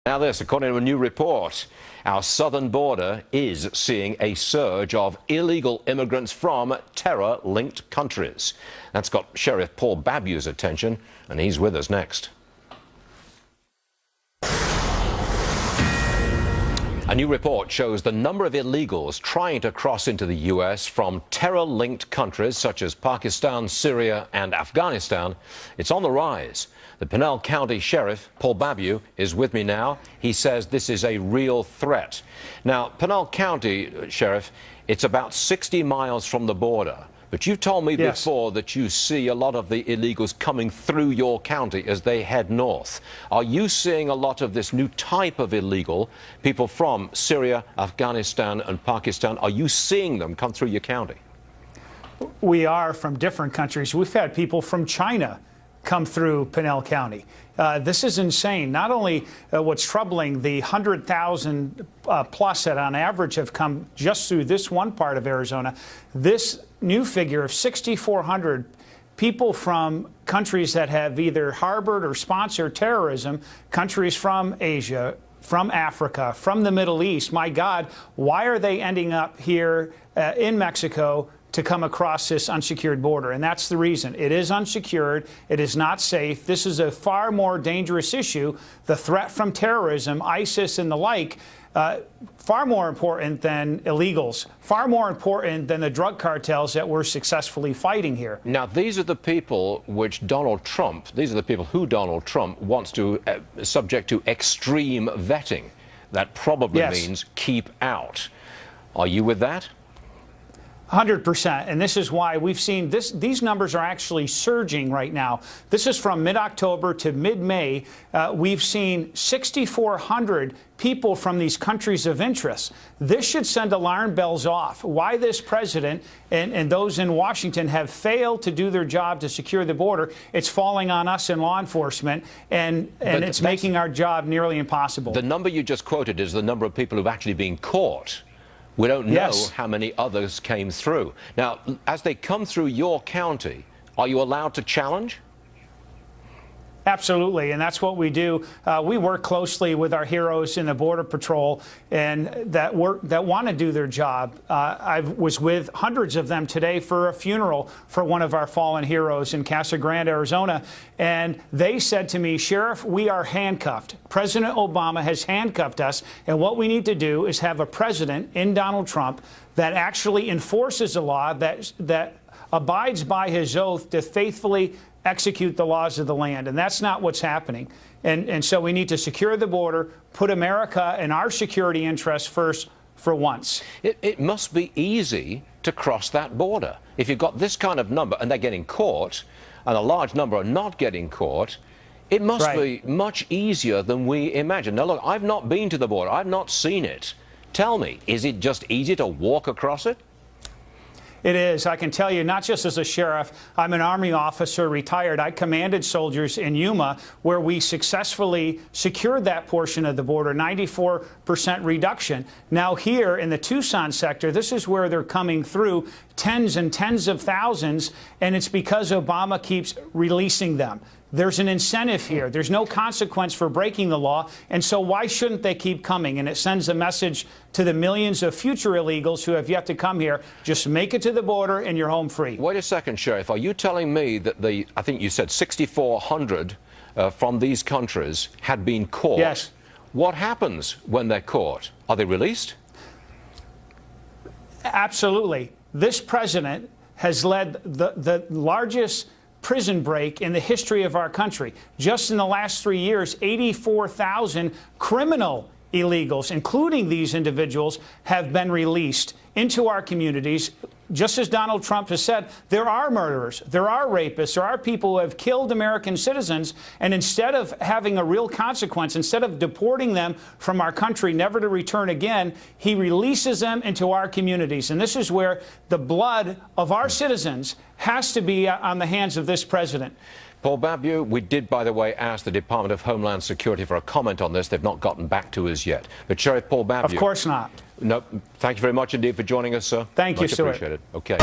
Now this, according to a new report, our southern border is seeing a surge of illegal immigrants from terror-linked countries. That's got Sheriff Paul Babu's attention, and he's with us next. A new report shows the number of illegals trying to cross into the U.S. from terror-linked countries such as Pakistan, Syria and Afghanistan. It's on the rise. The Pinal County Sheriff, Paul Babu, is with me now. He says this is a real threat. Now, Pinal County, Sheriff, it's about 60 miles from the border. But you told me before that you see a lot of the illegals coming through your county as they head north. Are you seeing a lot of this new type of illegal, people from Syria, Afghanistan and Pakistan? Are you seeing them come through your county? We are, from different countries. We've had people from China come through Pinal County. This is insane. Not only what's troubling, the 100,000 plus that on average have come just through this one part of Arizona, this new figure of 6,400 people from countries that have either harbored or sponsored terrorism, countries from Asia, from Africa, from the Middle East. My God, why are they ending up here in Mexico to come across this unsecured border? And that's the reason. It is unsecured. It is not safe. This is a far more dangerous issue. The threat from terrorism, ISIS and the like, far more important than illegals, far more important than the drug cartels that we're successfully fighting here. Now, these are the people which Donald Trump, these are the people who Donald Trump wants to subject to extreme vetting. That probably means keep out. Are you with that? 100%. And this is why we've seen this. These numbers are actually surging right now. This is from mid-October to mid-May. We've seen 6,400 people from these countries of interest. This should send alarm bells off. Why this president and those in Washington have failed to do their job to secure the border. It's falling on us in law enforcement, and it's making our job nearly impossible. The number you just quoted is the number of people who've actually been caught. We don't know how many others came through. Now, as they come through your county, are you allowed to challenge? Absolutely, and that's what we do. We work closely with our heroes in the Border Patrol and that want to do their job. I was with hundreds of them today for a funeral for one of our fallen heroes in Casa Grande, Arizona, and they said to me, "Sheriff, we are handcuffed. President Obama has handcuffed us, and what we need to do is have a president in Donald Trump that actually enforces a law that abides by his oath to faithfully execute the laws of the land." And that's not what's happening. And so we need to secure the border, put America and our security interests first for once. It must be easy to cross that border. If you've got this kind of number and they're getting caught, and a large number are not getting caught, it must be much easier than we imagine. Now, look, I've not been to the border. I've not seen it. Tell me, is it just easy to walk across it? It is. I can tell you, not just as a sheriff, I'm an Army officer, retired. I commanded soldiers in Yuma, where we successfully secured that portion of the border, 94% reduction. Now here in the Tucson sector, this is where they're coming through, tens and tens of thousands, and it's because Obama keeps releasing them. There's an incentive here. There's no consequence for breaking the law, and so why shouldn't they keep coming? And it sends a message to the millions of future illegals who have yet to come here. Just make it to the border and you're home free. Wait a second, Sheriff. Are you telling me that I think you said 6,400 from these countries had been caught? Yes. What happens when they're caught? Are they released? Absolutely. This president has led the largest prison break in the history of our country. Just in the last 3 years, 84,000 criminal illegals, including these individuals, have been released into our communities. Just as Donald Trump has said, there are murderers, there are rapists, there are people who have killed American citizens, and instead of having a real consequence, instead of deporting them from our country never to return again, he releases them into our communities. And this is where the blood of our citizens has to be on the hands of this president. Paul Babu, we did, by the way, ask the Department of Homeland Security for a comment on this. They've not gotten back to us yet. But Sheriff Paul Babu. Of course not. No, thank you very much indeed for joining us, sir. Thank you, Stuart. Much appreciated. Okay.